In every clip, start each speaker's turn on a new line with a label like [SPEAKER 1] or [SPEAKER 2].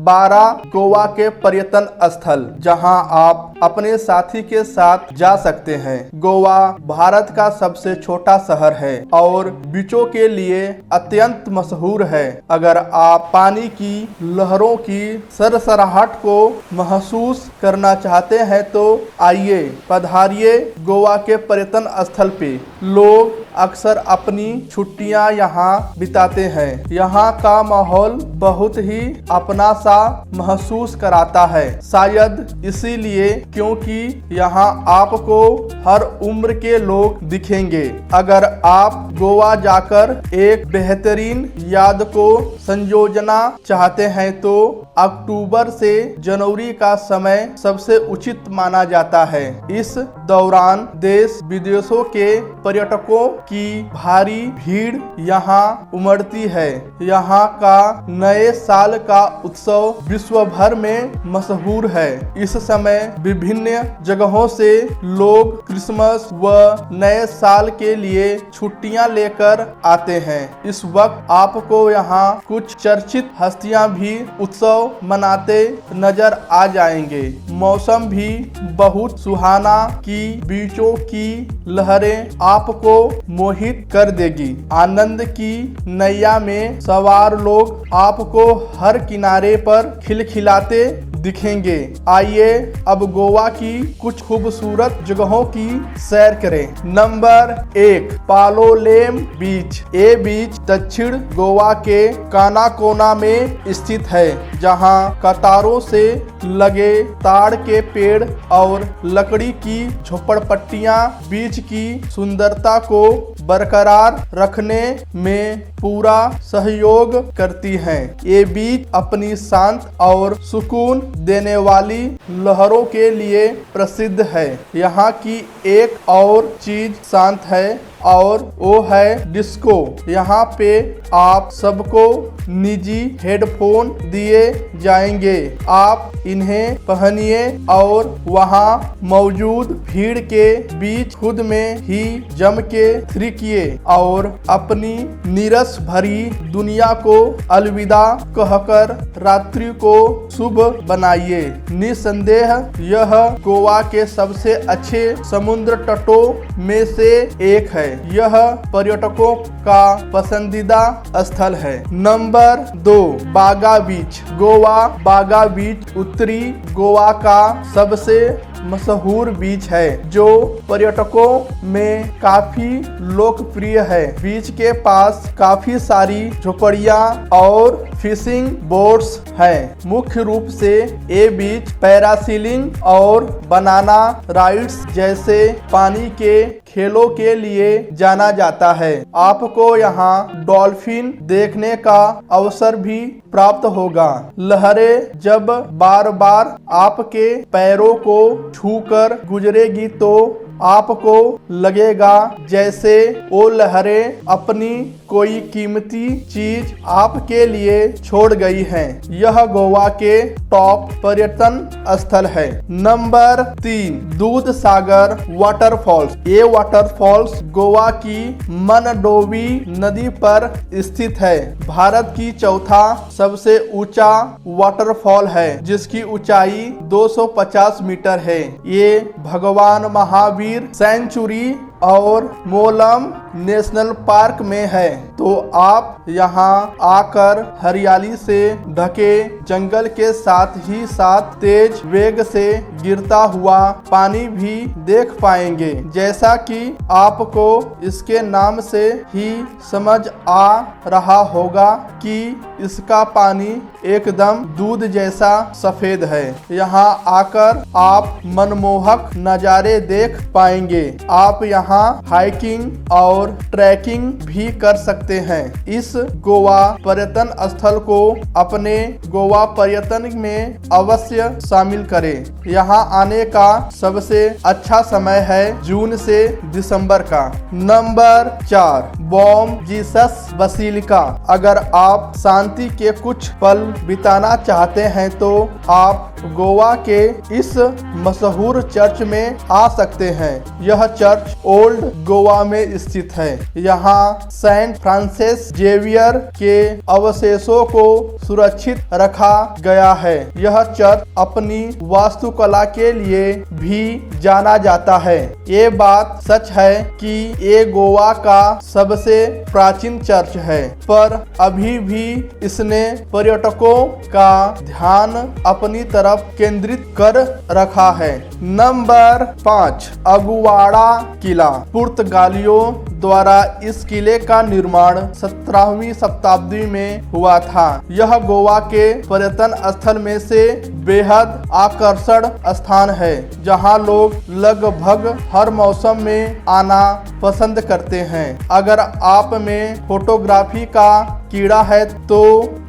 [SPEAKER 1] 12 गोवा के पर्यटन स्थल जहां आप अपने साथी के साथ जा सकते हैं। गोवा भारत का सबसे छोटा शहर है और बीचों के लिए अत्यंत मशहूर है। अगर आप पानी की लहरों की सरसराहट को महसूस करना चाहते हैं तो आइए पधारिए गोवा के पर्यटन स्थल पे। लोग अक्सर अपनी छुट्टियां यहाँ बिताते हैं। यहाँ का माहौल बहुत ही अपना सा महसूस कराता है, शायद इसीलिए क्योंकि यहाँ आपको हर उम्र के लोग दिखेंगे। अगर आप गोवा जाकर एक बेहतरीन याद को संयोजना चाहते हैं तो अक्टूबर से जनवरी का समय सबसे उचित माना जाता है। इस दौरान देश विदेशों के पर्यटकों की भारी भीड़ यहाँ उमड़ती है। यहाँ का नए साल का उत्सव विश्व भर में मशहूर है। इस समय विभिन्न जगहों से लोग क्रिसमस व नए साल के लिए छुट्टियां लेकर आते हैं। इस वक्त आपको यहाँ कुछ चर्चित हस्तियां भी उत्सव मनाते नजर आ जाएंगे। मौसम भी बहुत सुहाना की बीचों की लहरें आपको मोहित कर देगी। आनंद की नैया में सवार लोग आपको हर किनारे पर खिलखिलाते दिखेंगे। आइए अब गोवा की कुछ खूबसूरत जगहों की सैर करें। नंबर 1, पालोलेम बीच। ये बीच दक्षिण गोवा के कानाकोना में स्थित है, जहां कतारों से लगे ताड़ के पेड़ और लकड़ी की झोपड़पट्टियां बीच की सुंदरता को बरकरार रखने में पूरा सहयोग करती हैं। ये बीच अपनी शांत और सुकून देने वाली लहरों के लिए प्रसिद्ध है। यहाँ की एक और चीज शांत है और वो है डिस्को। यहाँ पे आप सबको निजी हेडफोन दिए जाएंगे। आप इन्हें पहनिए और वहाँ मौजूद भीड़ के बीच खुद में ही जम के थिरकिए और अपनी नीरस भरी दुनिया को अलविदा कहकर रात्रि को शुभ बनाइए। निसंदेह यह गोवा के सबसे अच्छे समुद्र तटों में से एक है। यह पर्यटकों का पसंदीदा स्थल है। नंबर 2, बागा बीच। गोवा बागा बीच उत्तरी गोवा का सबसे मशहूर बीच है, जो पर्यटकों में काफी लोकप्रिय है। बीच के पास काफी सारी झोपड़ियां और फिशिंग बोट्स हैं। मुख्य रूप से ये बीच पैरासीलिंग और बनाना राइड्स जैसे पानी के खेलों के लिए जाना जाता है। आपको यहाँ डॉल्फिन देखने का अवसर भी प्राप्त होगा। लहरें जब बार बार आपके पैरों को छूकर गुजरेगी तो आपको लगेगा जैसे वो लहरें अपनी कोई कीमती चीज आपके लिए छोड़ गई हैं। यह गोवा के टॉप पर्यटन स्थल है। नंबर 3, दूध सागर वाटरफॉल्स। ये वाटरफॉल्स गोवा की मनडोवी नदी पर स्थित है। भारत की चौथा सबसे ऊंचा वाटरफॉल है, जिसकी ऊंचाई 250 मीटर है। ये भगवान महावीर सेंचुरी और मोलम नेशनल पार्क में है। तो आप यहाँ आकर हरियाली से ढके जंगल के साथ ही साथ तेज वेग से गिरता हुआ पानी भी देख पाएंगे। जैसा कि आपको इसके नाम से ही समझ आ रहा होगा कि इसका पानी एकदम दूध जैसा सफेद है। यहाँ आकर आप मनमोहक नज़ारे देख पाएंगे। आप यहाँ हाइकिंग और ट्रैकिंग भी कर सकते हैं। इस गोवा पर्यटन स्थल को अपने गोवा पर्यटन में अवश्य शामिल करें। यहाँ आने का सबसे अच्छा समय है जून से दिसंबर का। Number 4, Bom Jesus basilica. अगर आप शांति के कुछ पल बिताना चाहते हैं तो आप गोवा के इस मशहूर चर्च में आ सकते हैं। यह चर्च ओल्ड गोवा में स्थित है। यहाँ सेंट फ्रांसिस जेवियर के अवशेषों को सुरक्षित रखा गया है। यह चर्च अपनी वास्तुकला के लिए भी जाना जाता है। ये बात सच है कि ये गोवा का सबसे प्राचीन चर्च है, पर अभी भी इसने पर्यटकों का ध्यान अपनी तरफ केंद्रित कर रखा है। नंबर 5, अगुवाड़ा किला। पुर्तगालियों द्वारा इस किले का निर्माण 17वीं शताब्दी में हुआ था। यह गोवा के पर्यटन स्थल में से बेहद आकर्षण स्थान है, जहां लोग लगभग हर मौसम में आना पसंद करते हैं। अगर आप में फोटोग्राफी का कीड़ा है तो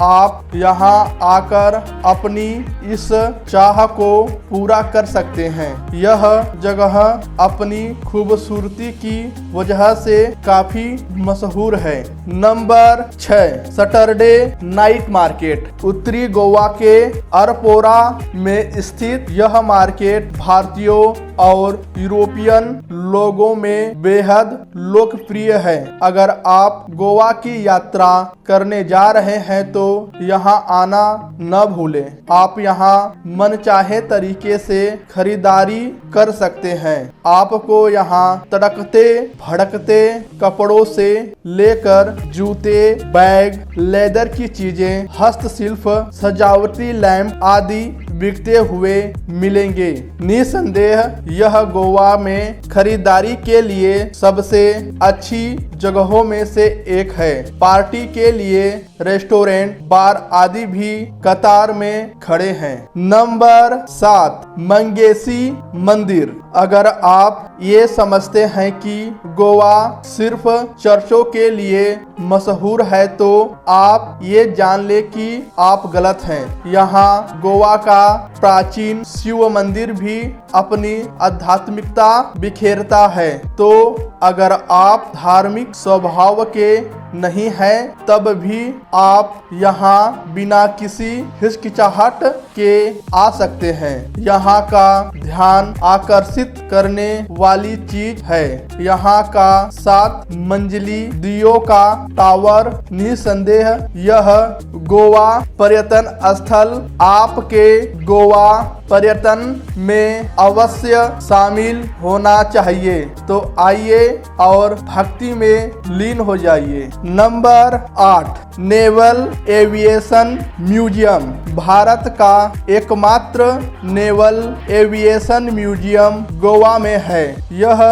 [SPEAKER 1] आप यहाँ आकर अपनी इस चाह को पूरा कर सकते हैं। यह जगह अपनी खूबसूरती की वजह से काफी मशहूर है। Number 6, Saturday night market. उत्तरी गोवा के अरपोरा में स्थित यह मार्केट भारतीयों और यूरोपियन लोगों में बेहद लोकप्रिय है। अगर आप गोवा की यात्रा करने जा रहे हैं तो यहाँ आना न भूलें। आप यहाँ मनचाहे तरीके से खरीदारी कर सकते हैं। आपको यहाँ तड़कते भड़कते कपड़ों से लेकर जूते, बैग, लेदर की चीजें, हस्तशिल्प, सजावटी लैंप आदि बिकते हुए मिलेंगे। निसंदेह यह गोवा में खरीदारी के लिए सबसे अच्छी जगहों में से एक है। पार्टी के लिए रेस्टोरेंट, बार आदि भी कतार में खड़े हैं। नंबर 7, मंगेशी मंदिर। अगर आप ये समझते हैं कि गोवा सिर्फ चर्चों के लिए मशहूर है तो आप ये जान ले कि आप गलत हैं। यहाँ गोवा का प्राचीन शिव मंदिर भी अपनी आध्यात्मिकता बिखेरता है। तो अगर आप धार्मिक स्वभाव के नहीं है तब भी आप यहाँ बिना किसी हिचकिचाहट के आ सकते हैं। यहाँ का ध्यान आकर्षित करने वाली चीज है यहाँ का 7 मंजिली दियों का टावर। निसंदेह यह गोवा पर्यटन स्थल आपके गोवा पर्यटन में अवश्य शामिल होना चाहिए। तो आइए और भक्ति में लीन हो जाइए। Number 8, naval aviation museum. Bharat का एकमात्र नेवल एविएशन म्यूजियम गोवा में है। यह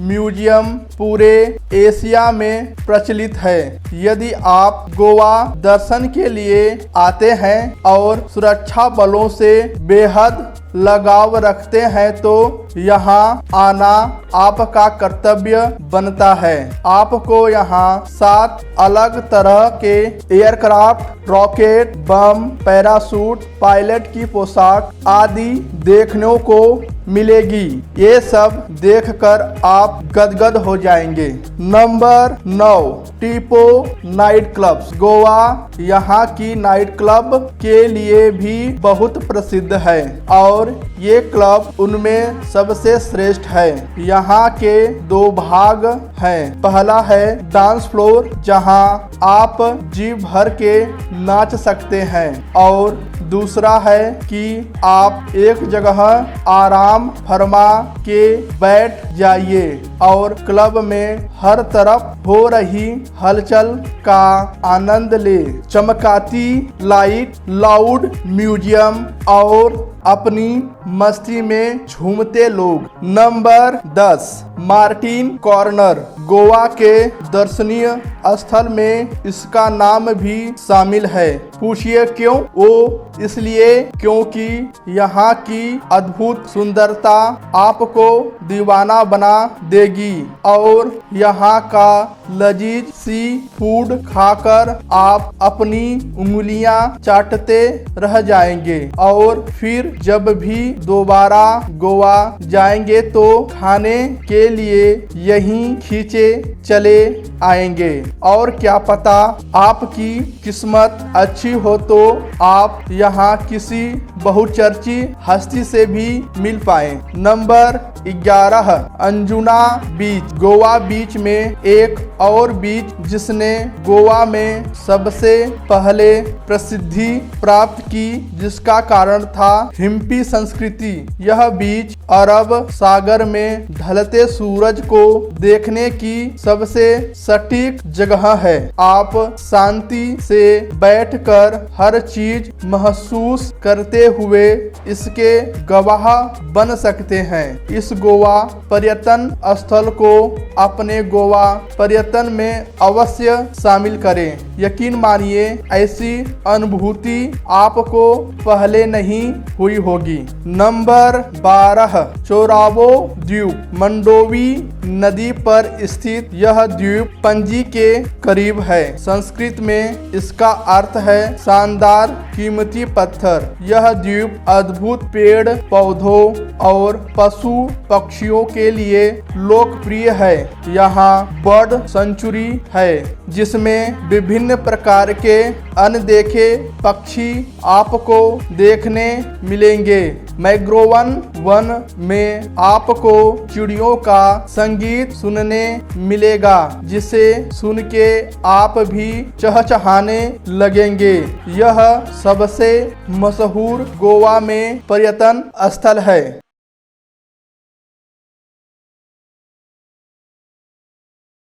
[SPEAKER 1] म्यूजियम पूरे एशिया में प्रचलित है। यदि आप गोवा दर्शन के लिए आते हैं और सुरक्षा बलों से बेहद लगाव रखते हैं तो यहाँ आना आपका कर्तव्य बनता है। आपको यहाँ 7 अलग तरह के एयरक्राफ्ट, रॉकेट, बम, पैराशूट, पायलट की पोशाक आदि देखने को मिलेगी। ये सब देखकर आप गदगद हो जाएंगे। नंबर 9, टीपो नाइट क्लब्स। गोवा यहाँ की नाइट क्लब के लिए भी बहुत प्रसिद्ध है और ये क्लब उनमें सबसे श्रेष्ठ है। यहाँ के 2 भाग हैं। पहला है डांस फ्लोर, जहाँ आप जी भर के नाच सकते हैं, और दूसरा है कि आप एक जगह आराम फरमा के बैठ जाइए और क्लब में हर तरफ हो रही हलचल का आनंद ले। चमकाती लाइट, लाउड म्यूजियम और अपनी मस्ती में झूमते लोग। Number 10, Martin corner. गोवा के दर्शनीय स्थल में इसका नाम भी शामिल है। पूछिए क्यों? वो इसलिए क्योंकि यहाँ की अद्भुत सुंदरता आपको दीवाना बना देगी और यहाँ का लजीज सी फूड खाकर आप अपनी उंगलियां चाटते रह जाएंगे और फिर जब भी दोबारा गोवा जाएंगे तो खाने के लिए यहीं खींचे चले आएंगे। और क्या पता आपकी किस्मत अच्छी हो तो आप यहाँ किसी बहुचर्चित हस्ती से भी मिल पाए। नंबर 11, अंजुना बीच। गोवा बीच में एक और बीच जिसने गोवा में सबसे पहले प्रसिद्धि प्राप्त की, जिसका कारण था हिम्पी संस्कृति। यह बीच अरब सागर में ढलते सूरज को देखने की सबसे सटीक जगह है। आप शांति से बैठकर हर चीज महसूस करते हुए इसके गवाह बन सकते हैं। इस गोवा पर्यटन स्थल को अपने गोवा पर्यटन में अवश्य शामिल करें। यकीन मानिए ऐसी अनुभूति आपको पहले नहीं हुई होगी। नंबर 12, चोरावो द्वीप। मंडोवी नदी पर स्थित यह द्वीप पणजी के करीब है। संस्कृत में इसका अर्थ है शानदार कीमती पत्थर। यह द्वीप अद्भुत पेड़ पौधों और पशु पक्षियों के लिए लोकप्रिय है। यहाँ बर्ड सेंचुरी है जिसमें विभिन्न प्रकार के अनदेखे पक्षी आपको देखने मिलेंगे। मैग्रोवन वन में आपको चिड़ियों का संगीत सुनने मिलेगा, जिसे सुन के आप भी चहचहाने लगेंगे। यह सबसे मशहूर गोवा में पर्यटन स्थल है।